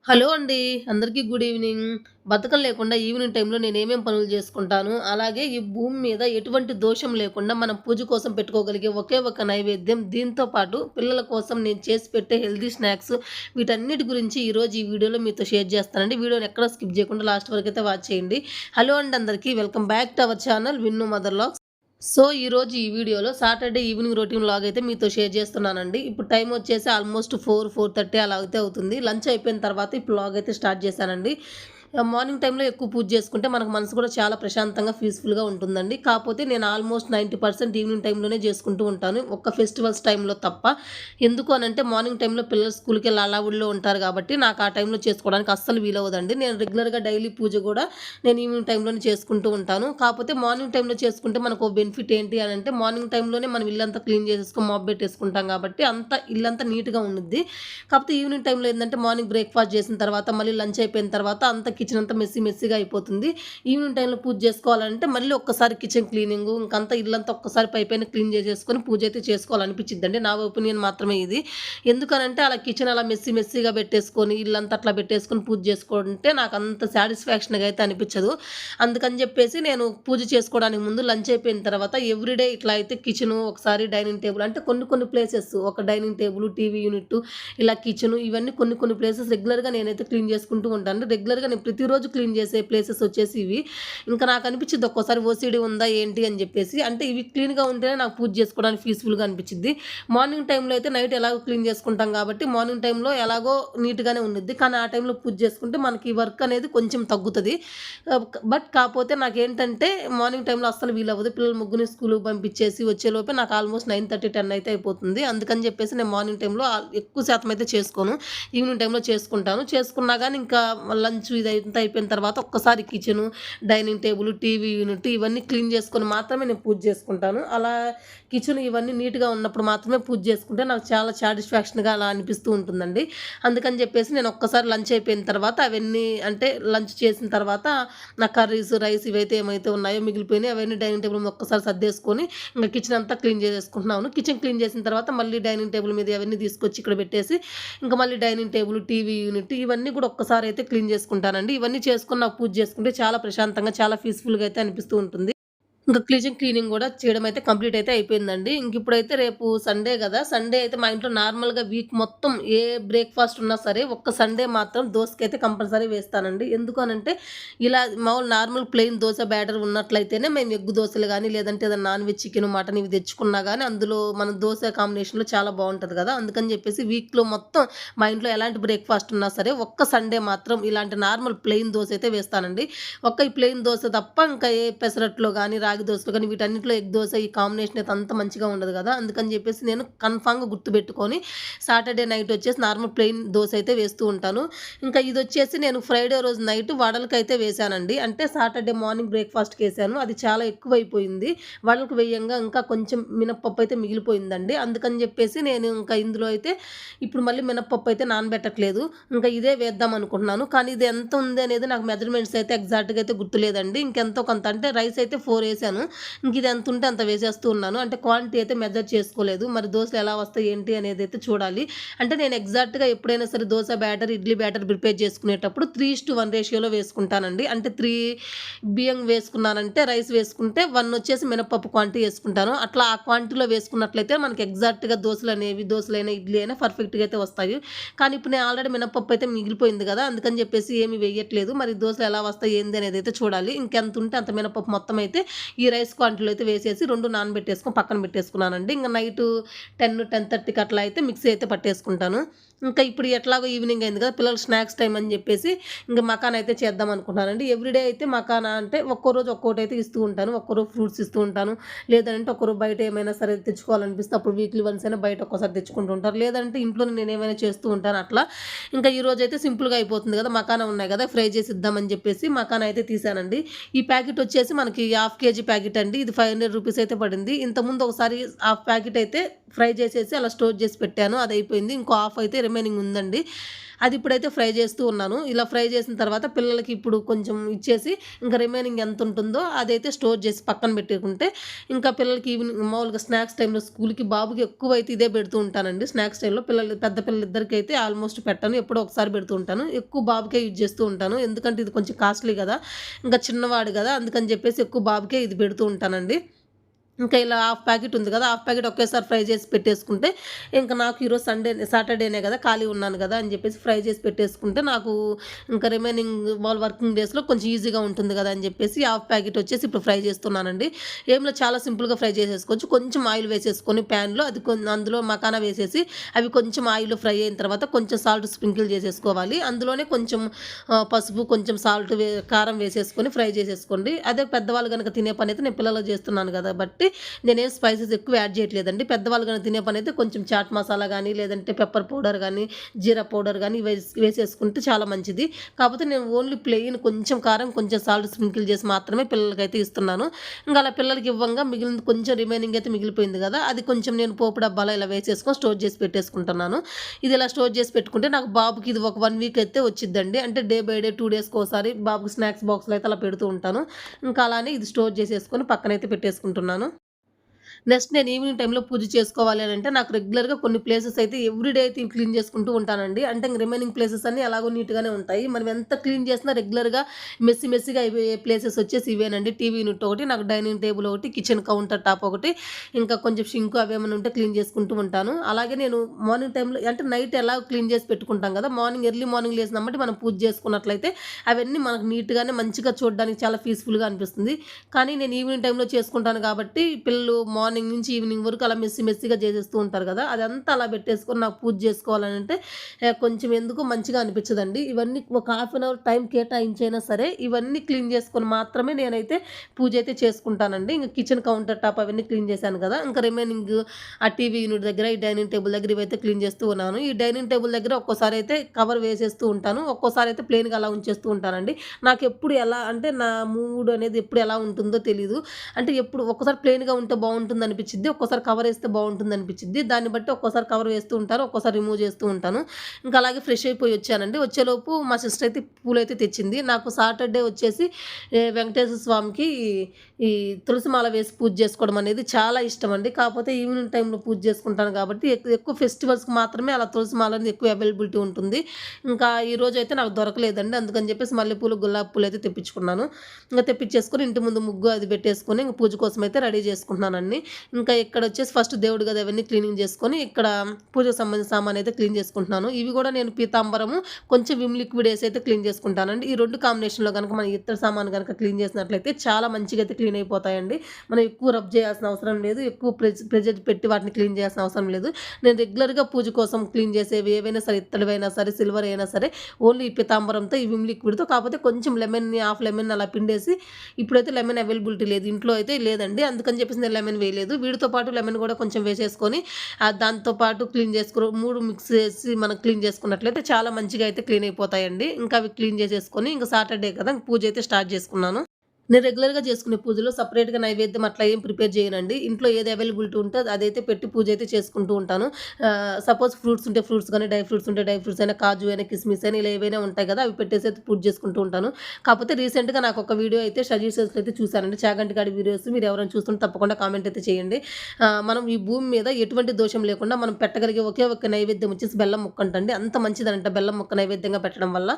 Hello అండి. అందరికీ good evening. బద్ధకం లేకుండా ఈవినింగ్ టైంలో నేనేమేం పనులు చేసుకుంటాను, అలాగే ఈ భూమి మీద ఎటువంటి దోషం లేకుండా మనం పూజ కోసం పెట్టుకోగలిగే ఒకే ఒక నైవేద్యం, దీంతో పాటు పిల్లల కోసం నేను చేసి పెట్టే హెల్తీ స్నాక్స్ వీటన్నిటి గురించి ఈరోజు ఈ వీడియోలో మీతో షేర్ చేస్తానండి. వీడియోని ఎక్కడ స్కిప్ చేయకుండా లాస్ట్ వరకైతే వాచ్ చేయండి. హలో అండి అందరికీ. Welcome back to our channel Vinnu mother vlogs. So, ఈరోజు ఈ వీడియోలో సాటర్డే ఈవినింగ్ రొటీన్ వ్లాగ్ అయితే మీతో షేర్ చేస్తున్నానండి. ఇప్పుడు టైం వచ్చేసి ఆల్మోస్ట్ 4:30 అలా అయితే అవుతుంది. లంచ్ అయిపోయిన తర్వాత ఈ వ్లాగ్ అయితే స్టార్ట్ చేశానండి. మార్నింగ్ టైంలో ఎక్కువ పూజ చేసుకుంటే మనకు మనసు కూడా చాలా ప్రశాంతంగా, పీస్‌ఫుల్‌గా ఉంటుందండి. కాకపోతే నేను ఆల్మోస్ట్ 90% ఈవినింగ్ టైంలోనే చేసుకుంటూ ఉంటాను. ఒక్క ఫెస్టివల్స్ టైంలో తప్ప. ఎందుకు అనంటే మార్నింగ్ టైంలో పిల్లలు స్కూల్‌కెళ్ళి హడావుడిలో ఉంటారు కాబట్టి నాకు ఆ టైంలో చేసుకోవడానికి అస్సలు వీలవ్వదండి. నేను రెగ్యులర్‌గా డైలీ పూజ కూడా నేను ఈవినింగ్ టైంలోనే చేసుకుంటూ ఉంటాను. కాకపోతే మార్నింగ్ టైంలో చేసుకుంటే మనకు బెనిఫిట్ ఏంటి అనంటే మార్నింగ్ టైంలోనే మనం ఇల్లంతా క్లీన్ చేసేసుకొని మాప్ పెట్టేసుకుంటాం కాబట్టి ఇల్లంతా నీట్‌గా ఉండుద్ది. కాకపోతే ఈవినింగ్ టైంలో ఏందంటే మార్నింగ్ బ్రేక్‌ఫాస్ట్ చేసిన తర్వాత మళ్ళీ లంచ్ అయిపోయిన తర్వాత కిచెన్ అంతా మెస్సీగా అయిపోతుంది. ఈవినింగ్ టైంలో పూజ చేసుకోవాలంటే మళ్ళీ ఒక్కసారి కిచెన్ క్లీనింగు ఇంకంతా ఇల్లంతా ఒక్కసారి పైపైన క్లీన్ చేసేసుకొని పూజ అయితే చేసుకోవాలనిపించిద్దండి. నా ఒపీనియన్ మాత్రమే ఇది. ఎందుకనంటే అలా కిచెన్ అలా మెస్సీగా పెట్టేసుకొని ఇల్లంతా అట్లా పెట్టేసుకొని పూజ చేసుకుంటే నాకంత సాటిస్ఫాక్షన్‌గా అయితే అనిపించదు. అందుకని చెప్పేసి నేను పూజ చేసుకోవడానికి ముందు లంచ్ అయిపోయిన తర్వాత ఎవ్రీడే ఇట్లా అయితే కిచెను ఒకసారి డైనింగ్ టేబుల్ అంటే కొన్ని ప్లేసెస్ ఒక డైనింగ్ టేబుల్, టీవీ యూనిట్ ఇలా కిచెను ఇవన్నీ కొన్ని ప్లేసెస్ రెగ్యులర్‌గా నేనైతే క్లీన్ చేసుకుంటూ ఉంటాను. రెగ్యులర్‌గా నేను ప్రతిరోజు క్లీన్ చేసే ప్లేసెస్ వచ్చేసి ఇవి. ఇంకా నాకు అనిపించిద్ది ఒక్కోసారి ఓసీడీ ఉందా ఏంటి అని చెప్పేసి. అంటే ఇవి క్లీన్‌గా ఉంటేనే నాకు పూజ చేసుకోవడానికి పీస్‌ఫుల్‌గా అనిపించిద్ది. మార్నింగ్ టైంలో అయితే నైట్ ఎలాగో క్లీన్ చేసుకుంటాం కాబట్టి మార్నింగ్ టైంలో ఎలాగో నీట్‌గానే ఉండిద్ది. కానీ ఆ టైంలో పూజ చేసుకుంటే మనకి వర్క్ అనేది కొంచెం తగ్గుతది. కాపోతే నాకేంటంటే మార్నింగ్ టైంలో అస్సలు వీలవ్వదు. పిల్లలు ముగ్గురిని స్కూలుకి పంపించేసి వచ్చేలోపే నాకు ఆల్మోస్ట్ 9:30, 10 అయితే అయిపోతుంది. అందుకని చెప్పేసి నేను మార్నింగ్ టైంలో ఎక్కువ శాతం అయితే చేసుకోను. ఈవినింగ్ టైంలో చేసుకుంటాను. చేసుకున్నా గానీ ఇంకా లంచ్ ఇదంతా అయిపోయిన తర్వాత ఒక్కసారి kitchen, dining table, TV unit ఇవన్నీ క్లీన్ చేసుకొని మాత్రమే నేను పూజ చేసుకుంటాను. అలా కిచెన్ ఇవన్నీ నీట్‌గా ఉన్నప్పుడు మాత్రమే పూజ చేసుకుంటే నాకు చాలా సాటిస్ఫాక్షన్‌గా అలా అనిపిస్తూ ఉంటుందండి. అందుకని చెప్పేసి నేను ఒక్కసారి లంచ్ అయిపోయిన తర్వాత అవన్నీ అంటే లంచ్ చేసిన తర్వాత నా కర్రీస్, రైస్ ఇవైతే ఏమైతే ఉన్నాయో మిగిలిపోయినాయి అవన్నీ డైనింగ్ టేబుల్ మీద ఒక్కసారి సర్దేసుకొని ఇంక కిచెన్ అంతా క్లీన్ చేసేసుకుంటున్నాను. కిచెన్ క్లీన్ చేసిన తర్వాత మళ్ళీ డైనింగ్ టేబుల్ మీద అవన్నీ తీసుకొచ్చి ఇక్కడ పెట్టేసి ఇంకా మళ్ళీ డైనింగ్ టేబుల్, టీవీ యూనిట్ ఇవన్నీ కూడా ఒక్కసారి అయితే క్లీన్ చేసుకుంటానండి. ఇవన్నీ చేసుకొని నాకు పూజ చేసుకుంటే చాలా ప్రశాంతంగా, చాలా పీస్‌ఫుల్‌గా అయితే అనిపిస్తూ ఉంటుంది. ఇంకా క్లీనింగ్ గూడా చేయడం అయితే కంప్లీట్ అయితే అయిపోయిందండి. ఇంకిప్పుడైతే రేపు సండే గదా! సండే అయితే మా ఇంట్లో నార్మల్‌గా వీక్ మొత్తం ఏ బ్రేక్‌ఫాస్ట్ ఉన్నా సరే, ఒక్క సండే మాత్రం దోసకైతే కంపల్సరీ వేస్తానండి. ఎందుకు అనంటే, ఇలా మామూలు నార్మల్ ప్లెయిన్ దోస బ్యాటర్ ఉన్నట్లయితేనే మేము ఎగ్ దోసలు గానీ, లేదంటే ఏదన్నా నాన్ వెజ్ చికెను, మటన్ ఇవి తెచ్చుకున్నా గానీ, అందులో మన దోస కాంబినేషన్‌లో చాలా బావుంటది గదా! అందుకని జెప్పేసి వీక్‌లో మొత్తం మా ఇంట్లో ఎలాంటి బ్రేక్‌ఫాస్ట్ ఉన్నా సరే, ఒక్క సండే మాత్రం ఇలాంటి నార్మల్ ప్లెయిన్ దోసైతే వేస్తానండి. ఈ ప్లెయిన్ దోస తప్ప ఇంకా ఏ పెసరట్లో గానీ, రాగి దోసలో గానీ వీటన్నిటిలో ఎగ్ దోస ఈ కాంబినేషన్ అయితే అంత మంచిగా ఉండదు గదా! అందుకని జెప్పేసి నేను కన్ఫర్మ్‌గా గుర్తుపెట్టుకొని సాటర్డే నైట్ వచ్చేసి నార్మల్ ప్లెయిన్ దోస అయితే వేస్తూ ఉంటాను. ఇంకా ఇదొచ్చేసి నేను ఫ్రైడే రోజు నైట్ వడలకైతే వేశానండి. అంటే సాటర్డే మార్నింగ్ బ్రేక్‌ఫాస్ట్‌కేసాను. అది చాలా ఎక్కువైపోయింది. వడలకు వేయంగా ఇంకా కొంచెం మినపప్పు అయితే మిగిలిపోయిందండి. అందుకని జెప్పేసి నేను ఇంకా ఇందులో అయితే ఇప్పుడు మళ్ళీ మినపప్పు అయితే నానబెట్టట్లేదు. ఇంకా ఇదే వేద్దాం అనుకుంటున్నాను. కానీ ఇది ఎంత ఉంది అనేది నాకు మెజర్‌మెంట్స్ అయితే ఎగ్జాక్ట్‌గా అయితే గుర్తులేదండి. ఇంకెంతో కొంత అంటే రైస్ అయితే 4 ఏసాను. ఇంక ఇది ఎంత ఉంటే అంత వేసేస్తూ ఉన్నాను. అంటే క్వాంటిటీ అయితే మెజర్ చేసుకోలేదు. మరి దోసలు ఎలా వస్తాయి ఏంటి అనేదైతే చూడాలి. అంటే నేను ఎగ్జాక్ట్‌గా ఎప్పుడైనా సరే dosa batter, idli batter prepare చేసుకునేటప్పుడు 3:1 రేషియోలో వేసుకుంటానండి. అంటే 3 బియ్యం వేసుకున్నానంటే రైస్ వేసుకుంటే 1 వచ్చేసి మినపప్పు క్వాంటిటీ ఏసుకుంటాను. అట్లా ఆ క్వాంటిటీలో వేసుకున్నట్లయితే మనకి ఎగ్జాక్ట్‌గా దోసలైనా, ఇడ్లీ అయినా పర్ఫెక్ట్‌గా అయితే వస్తాయి. కానీ ఇప్పుడు నేను ఆల్రెడీ మినపప్పు అయితే మిగిలిపోయింది గదా! అందుకని జెప్పేసి ఏమి వెయ్యట్లేదు. మరి దోసలు ఎలా వస్తాయి ఏంది అనేదైతే చూడాలి. ఇంకెంతుంటే అంత మినపప్పు మొత్తం అయితే ఈ రైస్ క్వాంటిటీలో అయితే వేసేసి 2 నానబెట్టేసుకొని పక్కన పెట్టేసుకున్నానండి. ఇంక నైటు 10:30కి అట్లా అయితే మిక్సీ అయితే పట్టేసుకుంటాను. ఇంకా ఇప్పుడు ఎట్లాగో ఈవినింగ్ అయింది కదా! పిల్లలు స్నాక్స్ టైమ్ అని జెప్పేసి ఇంక మకానా అయితే చేద్దాం అనుకుంటున్నానండి. ఎవ్రీడే అయితే మకానా అంటే ఒక్కో రోజు ఒక్కోటైతే ఇస్తూ ఉంటాను. ఒక్కరోజు ఫ్రూట్స్ ఇస్తూ ఉంటాను. లేదంటే ఒకరోజు బయట ఏమైనా సరే తెచ్చుకోవాలనిపిస్తే అప్పుడు వీక్లీ వన్స్ అయినా బయట ఒక్కసారి తెచ్చుకుంటూ ఉంటారు. లేదంటే ఇంట్లోనే నేనేమైనా చేస్తూ ఉంటాను అట్లా. ఇంకా ఈరోజైతే సింపుల్‌గా అయిపోతుంది కదా! మకానా ఉన్నాయి కదా! ఫ్రై చేసి ఇద్దామని చెప్పేసి మకానా అయితే తీసానండి. ఈ ప్యాకెట్ వచ్చేసి మనకి హాఫ్ కేజీ ప్యాకెట్ అండి. ఇది 500 రూపీస్ అయితే పడింది. ఇంతకుముందు ఒకసారి హాఫ్ ప్యాకెట్ అయితే ఫ్రై చేసేసి అలా స్టోర్ చేసి పెట్టాను. అదయిపోయింది. ఇంకో హాఫ్ అయితే రిమైనింగ్ ఉందండి. అది ఇప్పుడైతే ఫ్రై చేస్తూ ఉన్నాను. ఇలా ఫ్రై చేసిన తర్వాత పిల్లలకి ఇప్పుడు కొంచెం ఇచ్చేసి ఇంకా రిమైనింగ్ ఎంత ఉంటుందో అదైతే స్టోర్ చేసి పక్కన పెట్టుకుంటే ఇంకా పిల్లలకి ఈవినింగ్ మామూలుగా స్నాక్స్ టైంలో స్కూల్‌కి బాబుకి ఎక్కువైతే ఇదే పెడుతూ ఉంటానండి. స్నాక్స్ టైంలో పెద్ద పిల్లలిద్దరికైతే ఆల్మోస్ట్ పెట్టను. ఎప్పుడో ఒకసారి పెడుతూ ఉంటాను. ఎక్కువ బాబుకే యూజ్ చేస్తూ ఉంటాను. ఎందుకంటే ఇది కొంచెం కాస్ట్‌లీ గదా! ఇంకా చిన్నవాడు గదా! అందుకని చెప్పేసి ఎక్కువ బాబుకే ఇది పెడుతూ ఉంటానండి. ఇంకా ఇలా హాఫ్ ప్యాకెట్ ఉంది కదా! హాఫ్ ప్యాకెట్ ఒకేసారి ఫ్రై చేసి పెట్టేసుకుంటే, ఇంక నాకు ఈరోజు సాటర్డేనే కదా! ఖాళీ ఉన్నాను కదా! అని చెప్పేసి ఫ్రై చేసి పెట్టేసుకుంటే, నాకు ఇంకా రిమైనింగ్ వర్కింగ్ డేస్‌లో కొంచెం ఈజీగా ఉంటుంది కదా! అని చెప్పేసి హాఫ్ ప్యాకెట్ వచ్చేసి ఇప్పుడు ఫ్రై చేస్తున్నానండి. ఏంలో చాలా సింపుల్‌గా ఫ్రై చేసేసుకోవచ్చు. కొంచెం ఆయిల్ వేసేసుకొని ప్యాన్‌లో అది అందులో మకానా వేసేసి, అవి కొంచెం ఆయిల్‌లో ఫ్రై అయిన తర్వాత కొంచెం సాల్ట్ స్ప్రింకిల్ చేసేసుకోవాలి. అందులోనే కొంచెం పసుపు, కొంచెం సాల్ట్ కారం వేసేసుకొని ఫ్రై చేసేసుకోండి. అదే పెద్దవాళ్ళు గనక తినే పనైతే నేను పిల్లలకు చేస్తున్నాను కాబట్టి నేనేం స్పైసెస్ ఎక్కువ యాడ్ చేయట్లేదండి. పెద్దవాళ్ళు గాని తినే పనైతే కొంచెం చాట్ మసాలా గానీ, లేదంటే పెప్పర్ పౌడర్ గానీ, జీరా పౌడర్ గానీ వేసేసుకుంటే చాలా మంచిది. కాకపోతే నేను ఓన్లీ ప్లెయిన్ కొంచెం కారం, కొంచెం సాల్ట్ స్ప్రింకిల్ చేసి మాత్రమే పిల్లలకైతే ఇస్తున్నాను. ఇంక అలా పిల్లలకి ఇవ్వంగా మిగిలింది కొంచెం రిమైనింగ్ అయితే మిగిలిపోయింది గదా! అది కొంచెం నేను పోపు డబ్బాలో ఇలా వేసేసుకొని స్టోర్ చేసి పెట్టేసుకుంటున్నాను. ఇది ఇలా స్టోర్ చేసి పెట్టుకుంటే నాకు బాబుకి ఇది ఒక 1 వీక్ అయితే వచ్చిద్దండి. అంటే డే బై డే 2 డేస్‌కోసారి బాబుకి స్నాక్స్ బాక్స్‌లో అయితే అలా పెడుతూ ఉంటాను. ఇంకా అలానే ఇది స్టోర్ చేసేసుకొని పక్కనైతే పెట్టేసుకుంటున్నాను. నెక్స్ట్ నేను ఈవినింగ్ టైమ్‌లో పూజ చేసుకోవాలి అనంటే, నాకు రెగ్యులర్‌గా కొన్ని ప్లేసెస్ అయితే ఎవ్రీడే అయితే క్లీన్ చేసుకుంటూ ఉంటానండి. అంటే ఇంక రిమైనింగ్ ప్లేసెస్ అన్నీ ఎలాగో నీట్‌గానే ఉంటాయి. మనం ఎంత క్లీన్ చేసినా రెగ్యులర్‌గా మెస్సీగా అయిపోయే ప్లేసెస్ వచ్చేసి ఇవేనండి. టీవీ యూనిట్ ఒకటి, నాకు డైనింగ్ టేబుల్ ఒకటి, కిచెన్ కౌంటర్ టాప్ ఒకటి, ఇంకా కొంచెం షింకు అవేమన్నా ఉంటే క్లీన్ చేసుకుంటూ ఉంటాను. అలాగే నేను మార్నింగ్ టైమ్‌లో అంటే నైట్ ఎలాగో క్లీన్ చేసి పెట్టుకుంటాం కదా! ఎర్లీ మార్నింగ్ లేసినెమ్మటే మనం పూజ చేసుకున్నట్లయితే అవన్నీ మనకు నీట్‌గానే మంచిగా చూడడానికి చాలా పీస్‌ఫుల్‌గా అనిపిస్తుంది. కానీ నేను ఈవినింగ్ టైమ్‌లో చేసుకుంటాను కాబట్టి పిల్లలు మార్నింగ్ నుంచి ఈవినింగ్ వరకు అలా మెస్సీగా చేసేస్తూ ఉంటారు కదా! అదంతా అలా పెట్టేసుకొని నాకు పూజ చేసుకోవాలనంటే కొంచెం ఎందుకో మంచిగా అనిపించదండి. ఇవన్నీ ఒక హాఫ్ అన్ అవర్ టైం కేటాయించైనా సరే ఇవన్నీ క్లీన్ చేసుకొని మాత్రమే నేనైతే పూజ అయితే చేసుకుంటానండి. ఇంక కిచెన్ కౌంటర్ టాప్ అవన్నీ క్లీన్ చేశాను కదా! ఇంకా రిమైనింగ్ ఆ టీవీ యూనిట్ దగ్గర, ఈ డైనింగ్ టేబుల్ దగ్గర ఇవైతే క్లీన్ చేస్తూ ఉన్నాను. ఈ డైనింగ్ టేబుల్ దగ్గర ఒక్కోసారి అయితే కవర్ వేసేస్తూ ఉంటాను. ఒక్కోసారి అయితే ప్లెయిన్‌గా అలా ఉంచేస్తూ ఉంటానండి. నాకెప్పుడు ఎలా అంటే నా మూడ్ అనేది ఎప్పుడు ఎలా ఉంటుందో తెలీదు. అంటే ఎప్పుడు ఒక్కోసారి ప్లెయిన్‌గా ఉంటే బావుంటుందనిపిచ్చిద్ది. ఒక్కోసారి కవరేస్తే బావుంటుందనిపిచ్చిద్ది. దాన్ని బట్టి ఒక్కోసారి కవర్ వేస్తూ ఉంటాను. ఒక్కోసారి రిమూవ్ చేస్తూ ఉంటాను. ఇంకా అలాగే ఫ్రెష్ అయిపోయి వచ్చానండి. వచ్చేలోపు మా సిస్టర్ అయితే పూలైతే తెచ్చింది. నాకు సాటర్‌డే వచ్చేసి వెంకటేశ్వర స్వామికి ఈ తులసి మాల వేసి పూజ చేసుకోవడం అనేది చాలా ఇష్టమండి. కాకపోతే ఈవినింగ్ టైమ్‌లో పూజ చేసుకుంటాను కాబట్టి ఎక్కువ ఫెస్టివల్స్‌కి మాత్రమే అలా తులసి మాల అనేది ఎక్కువ అవైలబిలిటీ ఉంటుంది. ఇంకా ఈరోజైతే నాకు దొరకలేదండి. అందుకని చెప్పేసి మల్లెపూలు, గులాబీ పూలైతే తెప్పించుకున్నాను. ఇంక తెప్పించేసుకొని ఇంటి ముందు ముగ్గు అది పెట్టేసుకొని ఇంక పూజ కోసం అయితే రెడీ చేసుకుంటున్నానండి. ఇంకా ఇక్కడొచ్చేసి ఫస్ట్ దేవుడి గది అవన్నీ క్లీనింగ్ చేసుకొని ఇక్కడ పూజకు సంబంధించిన సామాను అయితే క్లీన్ చేసుకుంటున్నాను. ఇవి కూడా నేను పీతాంబరము, కొంచెం విమ్ లిక్విడ్ ఏసి అయితే క్లీన్ చేసుకుంటానండి. ఈ 2 కాంబినేషన్‌లో గనక మనం ఇత్తడి సామాను గనక క్లీన్ చేసినట్లయితే చాలా మంచిగా అయితే క్లీన్ అయిపోతాయండి. మనం ఎక్కువ రబ్ చేయాల్సిన అవసరం లేదు. ఎక్కువ ప్రెజర్ పెట్టి వాటిని క్లీన్ చేయాల్సిన అవసరం లేదు. నేను రెగ్యులర్‌గా పూజ కోసం క్లీన్ చేసేవి ఏవైనా సరే ఇత్తడివైనా సరే, సిల్వర్ అయినా సరే ఓన్లీ ఈ పీతాంబరంతో, ఈ విమ్ లిక్విడ్‌తో కాకపోతే కొంచెం హాఫ్ లెమన్ అలా పిండేసి ఇప్పుడైతే లెమన్ అవైలబిలిటీ లేదు. ఇంట్లో అయితే లేదండి. అందుకని చెప్పేసి నేను లెమన్ వేయలేదు. వీటితో పాటు లెమన్ కూడా కొంచెం వేసేసుకొని దాంతో పాటు క్లీన్ చేసుకో 3 మిక్స్ చేసి మనం క్లీన్ చేసుకున్నట్లయితే చాలా మంచిగా అయితే క్లీన్ అయిపోతాయండి. ఇంకా అవి క్లీన్ చేసేసుకొని ఇంక సాటర్‌డే కదా! పూజ అయితే స్టార్ట్ చేసుకున్నాను. నేను రెగ్యులర్‌గా చేసుకునే పూజలో సెపరేట్‌గా నైవేద్యం అట్లా ఏం ప్రిపేర్ చేయనండి. ఇంట్లో ఏది అవైలబిలిటీ ఉంటే అదైతే పెట్టి పూజ అయితే చేసుకుంటూ ఉంటాను. సపోజ్ ఫ్రూట్స్ ఉంటే ఫ్రూట్స్ గానీ, డ్రై ఫ్రూట్స్ ఉంటే డ్రై ఫ్రూట్స్ అయినా, కాజు అయినా, కిస్మిస్ అయినా ఇలా ఏవైనా ఉంటాయి కదా! అవి పెట్టేసి అయితే పూజ చేసుకుంటూ ఉంటాను. కాకపోతే రీసెంట్‌గా నాకొక వీడియో అయితే సజెషన్స్‌లో అయితే చూసానండి. చాగంటి గాడి వీడియోస్ మీరు ఎవరైనా చూస్తుంటే తప్పకుండా కామెంట్ అయితే చేయండి. మనం ఈ భూమి మీద ఎటువంటి దోషం లేకుండా మనం పెట్టగలిగే ఒకే ఒక్క నైవేద్యం వచ్చేసి బెల్లం ముక్క అంటండి. అంత మంచిదనంట బెల్లం ముక్క నైవేద్యంగా పెట్టడం వల్ల.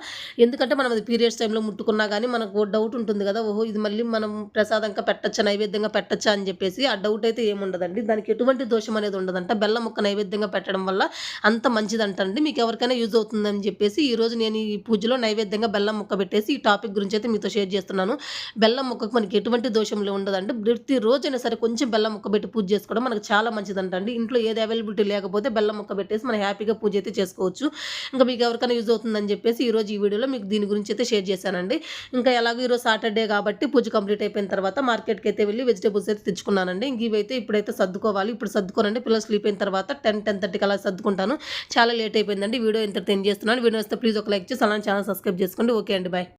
ఎందుకంటే మనం అది పీరియడ్స్ టైమ్‌లో ముట్టుకున్నా గానీ మనకు డౌట్ ఉంటుంది కదా! ఓహో! ఇది మళ్ళీ మనం ప్రసాదంగా పెట్టచ్చా, నైవేద్యంగా పెట్టచ్చా అని చెప్పేసి ఆ డౌట్ అయితే ఏముండదండి. దానికి ఎటువంటి దోషం అనేది ఉండదంట. బెల్లం ముక్క నైవేద్యంగా పెట్టడం వల్ల అంత మంచిదంటండి. మీకు ఎవరికైనా యూజ్ అవుతుందని చెప్పేసి ఈరోజు నేను ఈ పూజలో నైవేద్యంగా బెల్లం ముక్క పెట్టేసి ఈ టాపిక్ గురించి అయితే మీతో షేర్ చేస్తున్నాను. బెల్లం ముక్కకు మనకి ఎటువంటి దోషంలో ఉండదండి. ప్రతిరోజైనా సరే కొంచెం బెల్లం ముక్క పెట్టి పూజ చేసుకోవడం మనకు చాలా మంచిదంటండి. ఇంట్లో ఏది అవైలబిలిటీ లేకపోతే బెల్లం ముక్క పెట్టేసి మనం హ్యాపీగా పూజ అయితే చేసుకోవచ్చు. ఇంకా మీకు ఎవరికైనా యూజ్ అవుతుందని చెప్పేసి ఈరోజు ఈ వీడియోలో మీకు దీని గురించి అయితే షేర్ చేశానండి. ఇంకా ఎలాగో ఈరోజు సాటర్‌డే కాబట్టి పూజ కంప్లీట్ అయిపోయిన తర్వాత మార్కెట్‌కైతే వెళ్లి వెజిటబుల్స్ అయితే తెచ్చుకున్నానండి. ఇంక ఇవైతే ఇప్పుడైతే సర్దుకోవాలి. ఇప్పుడు సర్దుకోనండి పిల్లలు స్లీప్ అయిన తర్వాత 10:30కి అలా సర్దుకుంటాను. చాలా లేట్ అయిపోయిందండి. వీడియో ఇంతటితో ఎండ్ చేస్తున్నాను. వీడియో నచ్చితే ప్లీజ్ ఒక లైక్ చేసి అలానే ఛానల్ సబ్స్క్రైబ్ చేసుకోండి. ఓకే అండి. బాయ్.